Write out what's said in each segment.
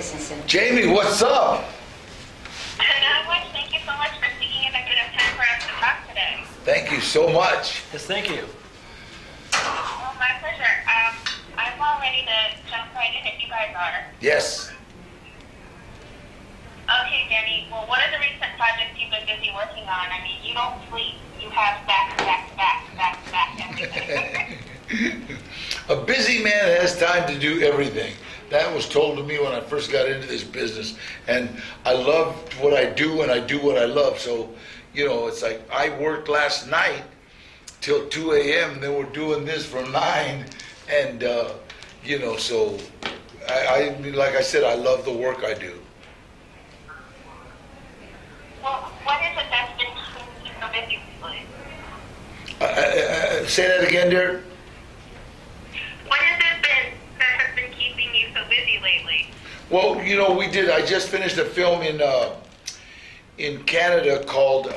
business. And Jamie, what's up? Not much. Thank you so much for taking in a bit of time for us to talk today. Thank you so much. Yes, thank you. Well, my pleasure. I'm all ready to jump right in if you guys are. Yes. Okay, Danny. Well, what are the recent projects you've been busy working on? I mean, you don't sleep. You have back to back to back to back to back everything. A busy man has time to do everything. That was told to me when I first got into this business. And I love what I do, and I do what I love. So, you know, it's like I worked last night till 2 a.m. Then we're doing this from 9. And, you know, so I like I said, I love the work I do. Well, what is it that's been keeping you so busy lately? Say that again, dear. What has it been that has been keeping you so busy lately? Well, you know, I just finished a film in Canada called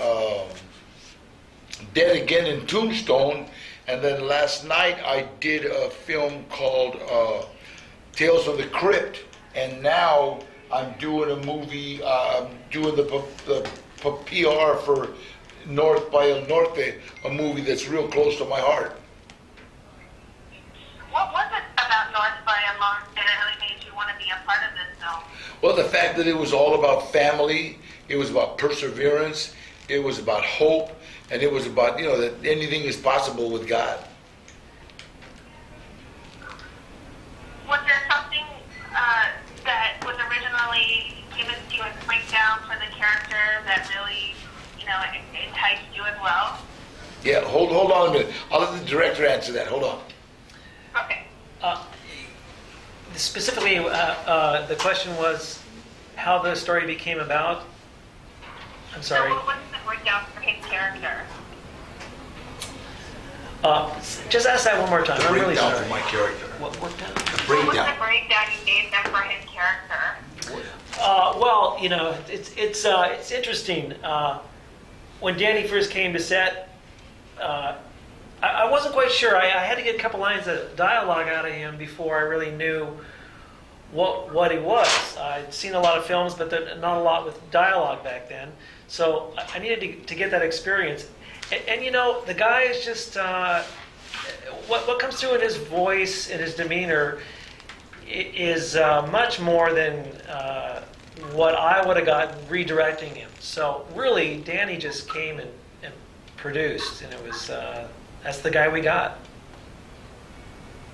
Dead Again in Tombstone, and then last night I did a film called Tales from the Crypt, and now I'm doing a movie. I'm doing the PR for Norte by El Norte, a movie that's real close to my heart. What was it about North by El Norte that really made you want to be a part of this film? Well, the fact that it was all about family, it was about perseverance, it was about hope, and it was about, you know, that anything is possible with God. Was there something that was originally given to you as a breakdown for the character that really, you know, enticed you as well? Yeah, hold on a minute. I'll let the director answer that. Hold on. Okay. Specifically, the question was how the story became about. I'm sorry. So what was the breakdown for his character? Just ask that one more time. I'm really Breakdown sorry. for my character. What breakdown? The What was breakdown. the breakdown you gave them for his character? Well, you know, it's interesting. When Danny first came to set, I wasn't quite sure. I had to get a couple lines of dialogue out of him before I really knew what he was. I'd seen a lot of films, but not a lot with dialogue back then. So I needed to get that experience. And you know, the guy is just what comes through in his voice and his demeanor is much more than what I would have gotten redirecting him. So really, Danny just came and produced, and it was that's the guy we got.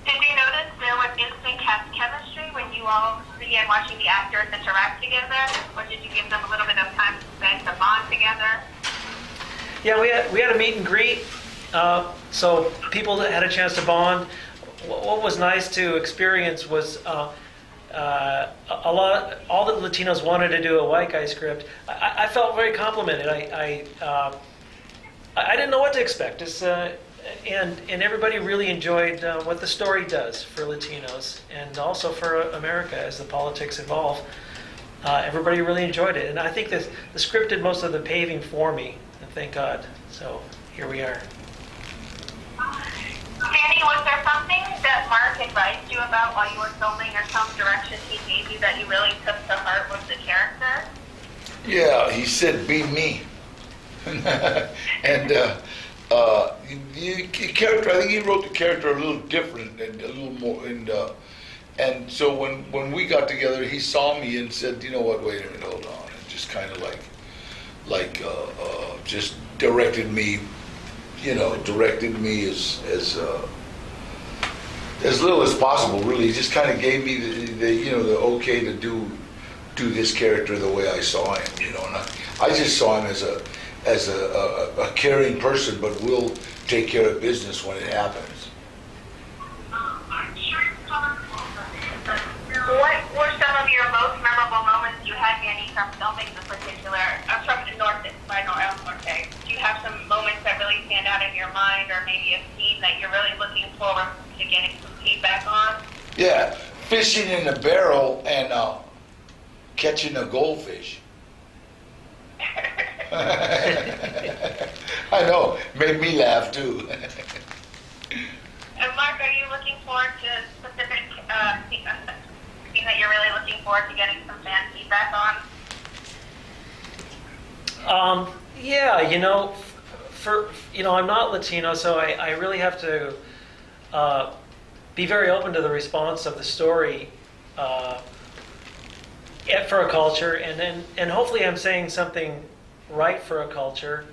Did you notice there was instant chemistry when you all began watching the actors interact together? Or did you give them a little bit of time to spend to bond together? Yeah, we had a meet and greet, so people that had a chance to bond. What was nice to experience was all the Latinos wanted to do a white guy script. I felt very complimented. I didn't know what to expect. And everybody really enjoyed what the story does for Latinos and also for America as the politics evolve. Everybody really enjoyed it, and I think the script did most of the paving for me. And thank God. So here we are. Danny, was there something that Mark advised you about while you were filming, or some direction he gave you that you really took to heart with the character? Yeah, he said, "Be me," and the character. I think he wrote the character a little different and a little more. And so when we got together, he saw me and said, "You know what? Wait a minute, hold on," and just kind of just directed me. You know, directed me as little as possible. Really, he just kind of gave me the okay to do this character the way I saw him. You know, and I just saw him as a caring person, but will take care of business when it happens. What were some of your most memorable moments you had, Danny, from filming the particular, from the Norte, by El Norte? Do you have some moments that really stand out in your mind, or maybe a scene that you're really looking forward to getting some feedback on? Yeah, fishing in a barrel and catching a goldfish. I know, made me laugh too. And Mark, are you looking forward to specific scene that you're really looking forward to getting some fan feedback on? Yeah, I'm not Latino, so I really have to be very open to the response of the story for a culture, and hopefully I'm saying something right for a culture.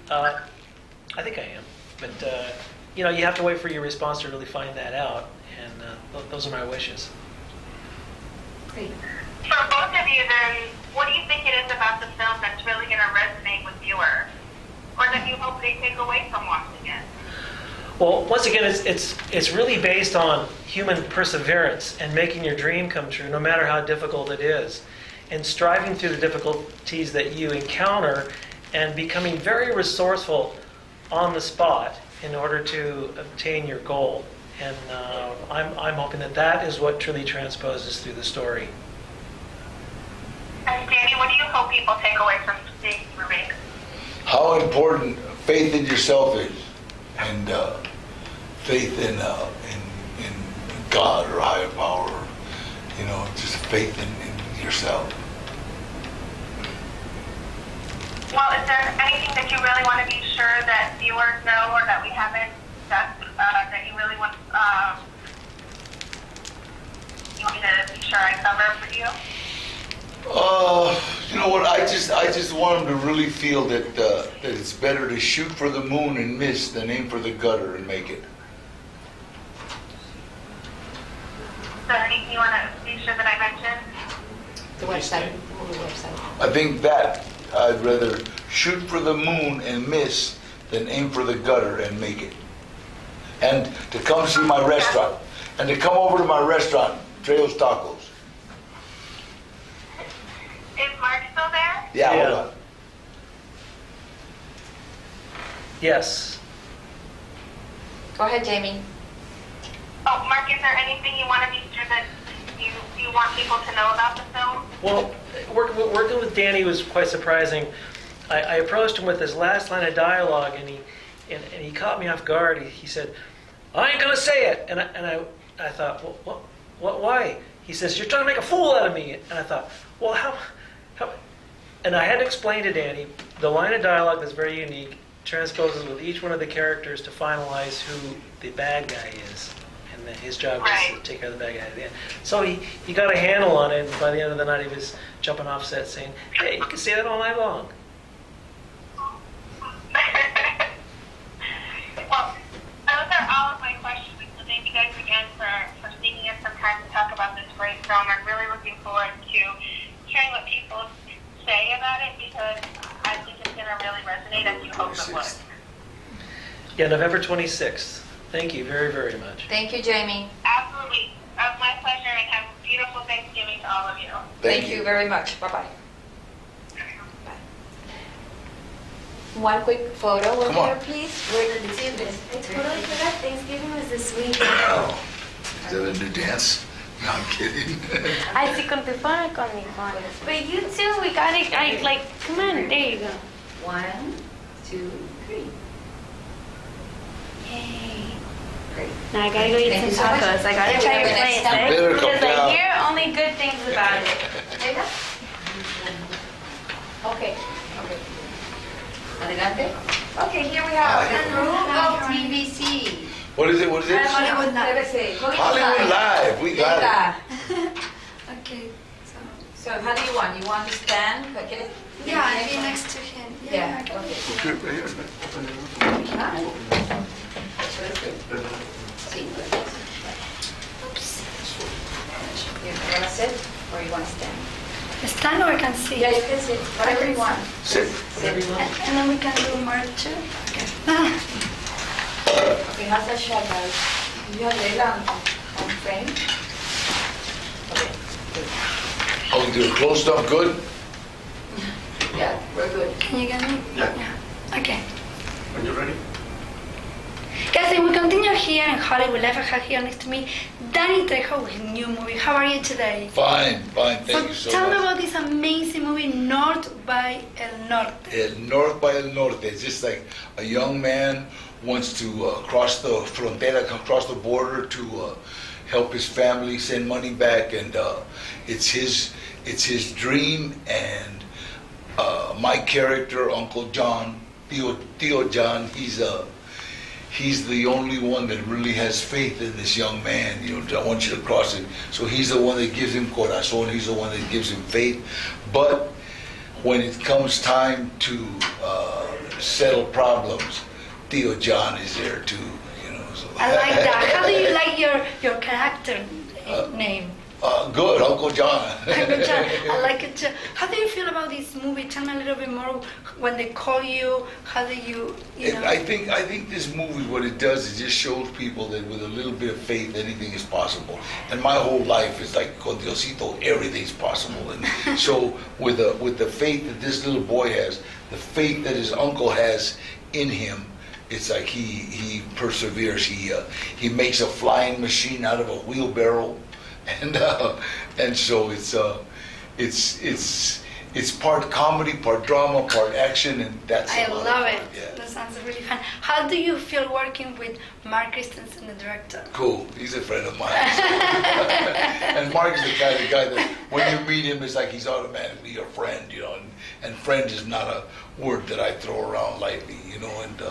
I think I am, but you have to wait for your response to really find that out, and those are my wishes. Great. For both of you, then, what do you think it is about the film that's really going to resonate with viewers, or that you hope they take away from watching it? Well, once again, it's really based on human perseverance and making your dream come true, no matter how difficult it is, and striving through the difficulties that you encounter, and becoming very resourceful on the spot in order to obtain your goal. And I'm hoping that is what truly transposes through the story. And Danny, what do you hope people take away from today's movie? How important faith in yourself is, and faith in God or higher power, just faith in yourself. Well, is there anything that you really want to be sure that viewers know, or that we haven't discussed, that you really want me to be sure I cover for you? You know what? I just want them to really feel that it's better to shoot for the moon and miss than aim for the gutter and make it. Is there anything you want to be sure that I mentioned? The website. The website. I think that I'd rather shoot for the moon and miss than aim for the gutter and make it. And to come see my restaurant, and to come over to my restaurant, Trejo's Tacos. Is Mark still there? Yeah, Yeah. hold on. Yes. Go ahead, Jamie. Oh, Mark, is there anything you want to be sure that you want people to know about the film? Well, working with Danny was quite surprising. I approached him with this last line of dialogue, and he caught me off guard. He said, "I ain't gonna say it," and I thought, well, what? Why? He says, "You're trying to make a fool out of me," and I thought, well, how? And I had to explain to Danny the line of dialogue that's very unique transposes with each one of the characters to finalize who the bad guy is. And that his job is to take care of the bad guy at the end. So he got a handle on it, and by the end of the night he was jumping off set saying, "Hey, you can say that all night long." Well, those are all of my questions. So thank you guys again for taking us some time to talk about this great film. I'm really looking forward to hearing what people say about it, because I think it's going to really resonate, as you hope it would. Yeah, November 26th. Thank you very, very much. Thank you, Jamie. Absolutely. My pleasure, and have a beautiful Thanksgiving to all of you. Thank you very much. Bye-bye. One quick photo with Come on. her, please. We're going to do this. I totally forgot Thanksgiving was this week. Oh, is that a new dance? No, I'm kidding. Ay, sí, con tu phone or con mi phone. But you too, we got it. Come on, there you go. 1, 2, 3. Yay. Great. Now I gotta go eat Thank you some so much. tacos. I gotta Yeah, try we your have the place, next time. eh? You better come Because I down. hear only good things about it. Ella? Okay. Adelante. Okay, here we have Hi. the group of TVC. What is it? What is it? Hollywood Live. Hollywood Live. We got it. Okay. So how do you want? You want to stand? Okay. Yeah, I'd be next to him. Yeah, okay. Good, right here. Ah. Sí. You want to sit or you want to stand? Stand or I can see. Yeah, you can sit. Whatever you want. Sit. Sit. And then we can do more too. Okay, how's that shot, guys? You have Leila on frame? Okay, good. Oh, we do it closed up good? Yeah, we're good. Can you get me? Yeah. Okay. Are you ready? Guys, we continue here in Hollywood Live. I have here next to me Danny Trejo with a new movie. How are you today? Fine, fine. Thank you so tell me much. about this amazing movie, Norte by El Norte. North by El Norte. It's just like a young man wants to cross the frontera, cross the border to help his family send money back, and it's his dream. And my character, Uncle John, Tio John, he's the only one that really has faith in this young man. I want you to cross it. So he's the one that gives him corazón. He's the one that gives him faith. But when it comes time to settle problems, Tio John is there too. So. I like that. How do you like your character name? Good, Uncle John. Uncle John, I like it too. How do you feel about this movie? Tell me a little bit more. When they call you, how do you know? I think this movie, what it does is just shows people that with a little bit of faith, anything is possible. And my whole life is like, con Diosito, everything's possible. And so with the faith that this little boy has, the faith that his uncle has in him, it's like he perseveres. He makes a flying machine out of a wheelbarrow. And so it's part comedy, part drama, part action, and that's. I love it. Yeah. That sounds really fun. How do you feel working with Mark Christensen, the director? Cool. He's a friend of mine. And Mark is the kind of guy that when you meet him, it's like he's automatically your friend, And friend is not a word that I throw around lightly, And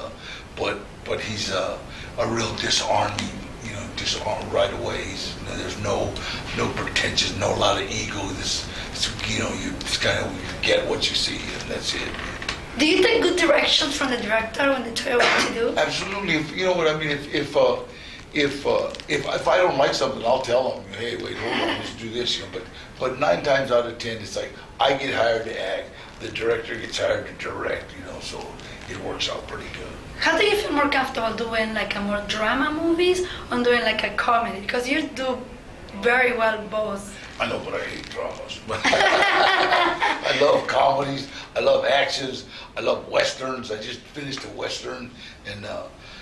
but he's a real disarming. Disarmed right away. There's no pretension, no lot of ego. You just kind of get what you see, and that's it. Do you take good directions from the director when they tell you what to do? Absolutely. You know what I mean? If I don't like something, I'll tell them, hey, wait, hold on, let's do this. But 9 times out of 10, it's like I get hired to act, the director gets hired to direct. So it works out pretty good. How do you feel more comfortable doing like a more drama movies or doing like a comedy? Because you do very well both. I know, but I hate dramas. I love comedies. I love actions. I love westerns. I just finished a western, and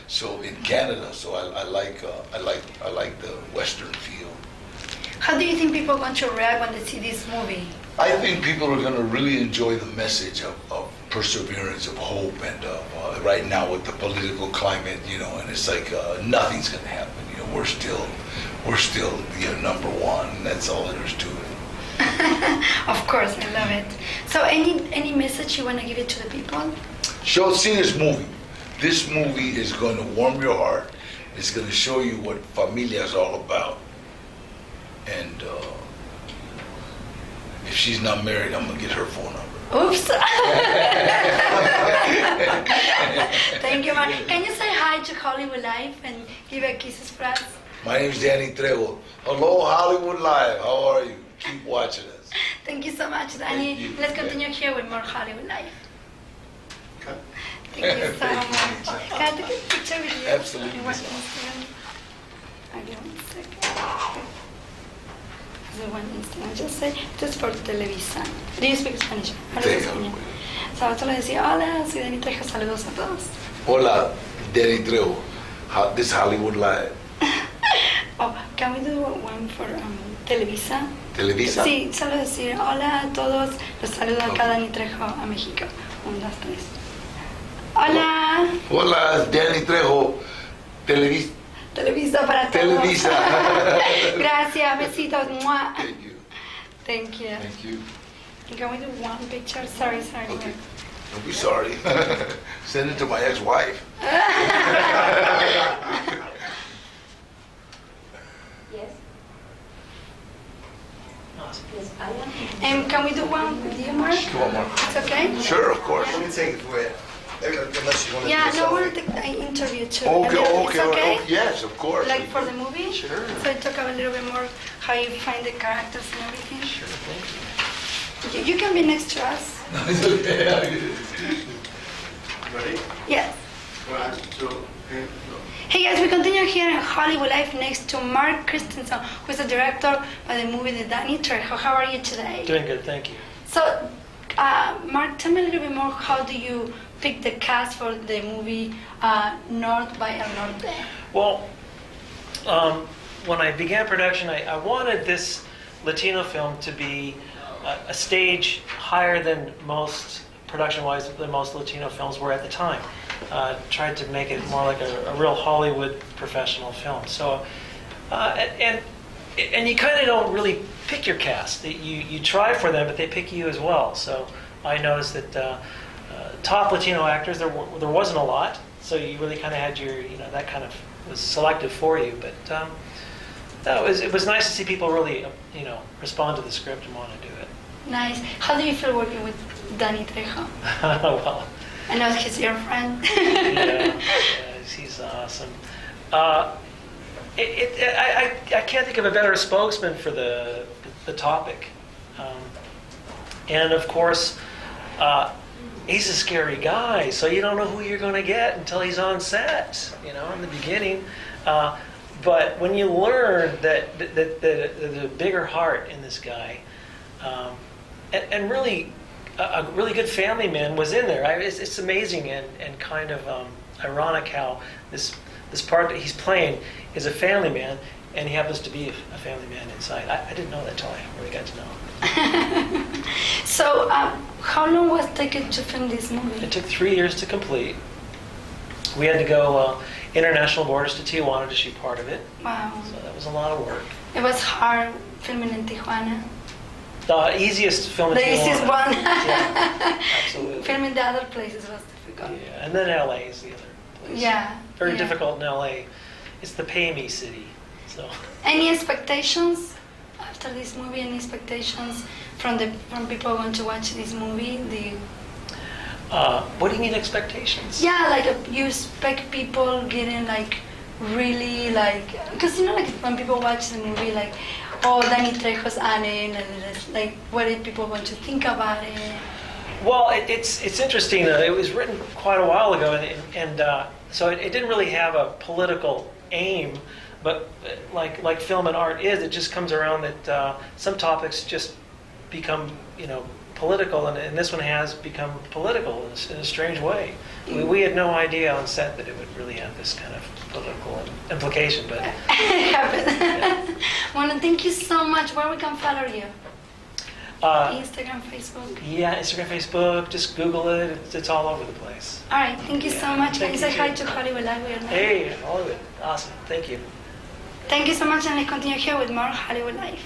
so in Canada. So I like the western feel. How do you think people are going to react when they see this movie? I think people are going to really enjoy the message of perseverance, of hope, and right now with the political climate, and it's like nothing's going to happen. We're still number one. And that's all there is to it. Of course, I love it. So, any message you want to give it to the people? See this movie. This movie is going to warm your heart. It's going to show you what familia is all about. And if she's not married, I'm going to get her phone number. Oops. Thank you, Mark. Can you say hi to Hollywood Live and give her kisses for us? My name is Danny Trejo. Hello, Hollywood Live. How are you? Keep watching us. Thank you so much, Danny. Let's continue here with more Hollywood Live. Okay. Thank you so much. Can I take a picture with you? Absolutely. You want Instagram? Okay, 1 second. The one Instagram. Just for Televisa. Do you speak Spanish? So, solo decía, hola, soy Dani Trejo, saludos a todos. Hola, Danny Trejo. This is Hollywood Live. Oh, can we do one for Televisa? Televisa? Sí, solo decir, hola a todos, los saludo acá Dani Trejo a México. 1, 2, 3. Hola. Hola, Danny Trejo. Televisa para todos. Televisa. Gracias, besitos. Mua. Thank you. Thank you. Thank you. Can we do one picture? Sorry. Okay. Don't be sorry. Send it to my ex-wife. Yes. Awesome. Yes, I want to. And can we do one with you, Mark? Come on, Mark. It's okay? Sure, of course. Let me take it for you. Unless you want to Yeah, do no, I something. want to take an interview too. Okay, It's okay? yes, of course. Like for the movie? Sure. So talk a little bit more how you find the characters and everything. Sure, thank you. You can be next to us. It's okay. Ready? Yes. 1, 2, 3, go. Hey guys, we continue here in Hollywood Life next to Mark Christensen, who is the director of the movie The Danny Trejo. How are you today? Doing good, thank you. So, Mark, tell me a little bit more. How do you pick the cast for the movie Norte by El Norte? Well, when I began production, I wanted this Latino film to be a stage higher than most, production-wise, than most Latino films were at the time. Tried to make it more like a real Hollywood professional film. So And you kind of don't really pick your cast. You try for them, but they pick you as well. So I noticed that top Latino actors there wasn't a lot. So you really kind of had your that kind of was selected for you. But it was nice to see people really respond to the script and want to do it. Nice. How do you feel working with Danny Trejo? Well, I know he's your friend. yeah, he's awesome. I can't think of a better spokesman for the topic. And of course, he's a scary guy, so you don't know who you're going to get until he's on set, in the beginning. But when you learn that there's a bigger heart in this guy, and really, a really good family man was in there. It's amazing and kind of ironic how this part that he's playing is a family man, and he happens to be a family man inside. I didn't know that till I really got to know him. So, how long was it taken to film this movie? It took 3 years to complete. We had to go international borders to Tijuana to shoot part of it. Wow. So that was a lot of work. It was hard filming in Tijuana. The easiest film in The Tijuana. easiest one. Yeah, absolutely. Filming the other places was difficult. Yeah, and then LA is the other place. Yeah. Very yeah. difficult in LA. It's the pay me city. So. Any expectations after this movie? Any expectations from people who want to watch this movie? What do you mean expectations? Yeah, like you expect people getting really because when people watch the movie Danny Trejo's Anne, and what do people want to think about it? Well, it's interesting. It was written quite a while ago, and so it didn't really have a political aim. But like film and art is, it just comes around that some topics just become political, and this one has become political in a strange way. We had no idea on set that it would really have this kind of political implication, but it happened. Yeah. Well, thank you so much. Where we can follow you? Instagram, Facebook. Yeah, Instagram, Facebook. Just Google it. It's all over the place. All right. Thank you so much. Can you say hi to Hollywood Live? Hey, Hollywood. Awesome. Thank you. Thank you so much, and let's continue here with more Hollywood Life.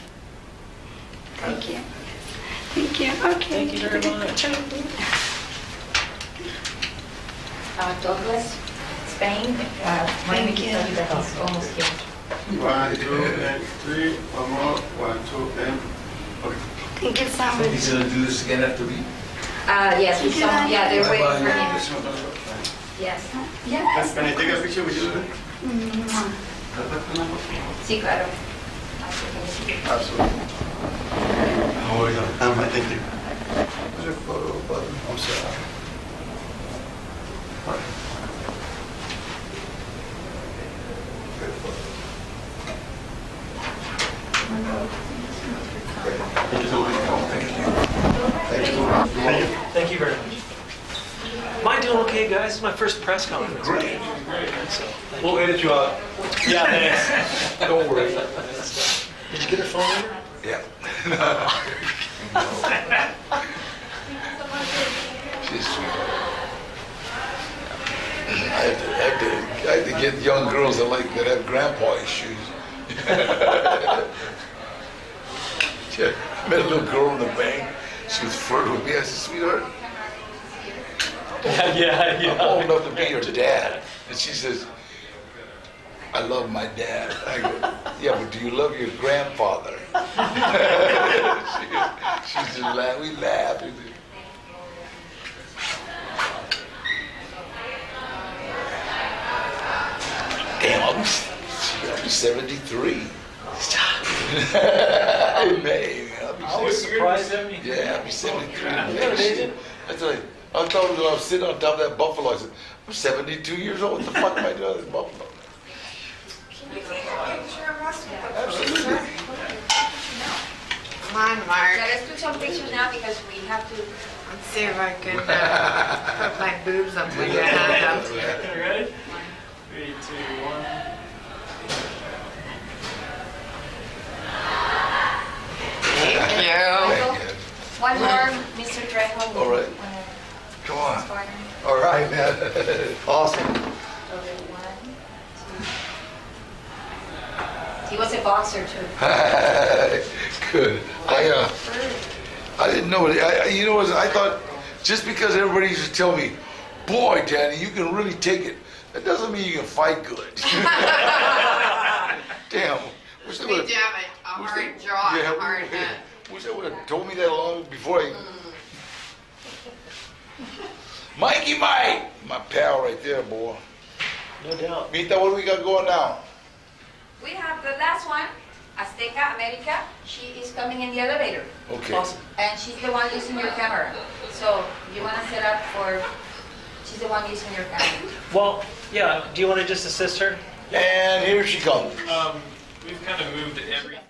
Thank you. Thank you. Okay. Thank you very much. Douglas, Spain. Miami Thank you. tell you that he's almost here. 1, 2, and 3. One more. 1, 2, and. Okay. Thank you so much. He's gonna do this again after me. Yes, Thank you, Dani. yeah, they're waiting for Bye-bye. him. Yes. Yes. Can I take a picture with you? Sí, claro. Absolutely. How are you? I'm fine, thank you. There's a photo button. I'm sorry. Good photo. Thank you so much. Thank you. Thank you. Thank you very much. Mine doing okay, guys? This is my first press conference. Great. So, We'll edit you out. yeah, thanks. Don't worry. Did you get her phone number? Yeah. She's sweet. I had to get young girls that have grandpa issues. I met a little girl in the bank. She was flirting with me. I said, sweetheart, Yeah. I'm old enough to be your dad. And she says, I love my dad. I go, yeah, but do you love your grandfather? she just laughed. We laughed. Damn, I'll be 73. In May. I was surprised. Yeah, I'll be 73. Amazing. That's like, I thought when I was sitting on top of that buffalo, I said, I'm 72 years old. What the fuck am I doing with this buffalo? Can you take a picture of us? Absolutely. Come on, Mark. Yeah, let's do some pictures now because we have to. Let's see if I can put my boobs up with your hand up. You ready? 3, 2, 1. Thank you. Thank you. One more, Mr. Trejo. All right. Come on. Starting. All right, man. Awesome. Okay, 1, 2. He was a boxer too. Good. I didn't know it. You know what? I thought just because everybody used to tell me, boy, Danny, you can really take it. That doesn't mean you can fight good. Damn. Wish they We would've- damn it, a wish hard they- jaw and yeah, a hard head. Wish they would have told me that long before I. Mikey Mike, my pal right there, boy. No doubt. Mita, what do we got going now? We have the last one, Azteca America. She is coming in the elevator. Okay. Awesome. And she's the one using your camera. So you want to set up for, she's the one using your camera. Well, yeah. Do you want to just assist her? And here she comes. We've kind of moved everything.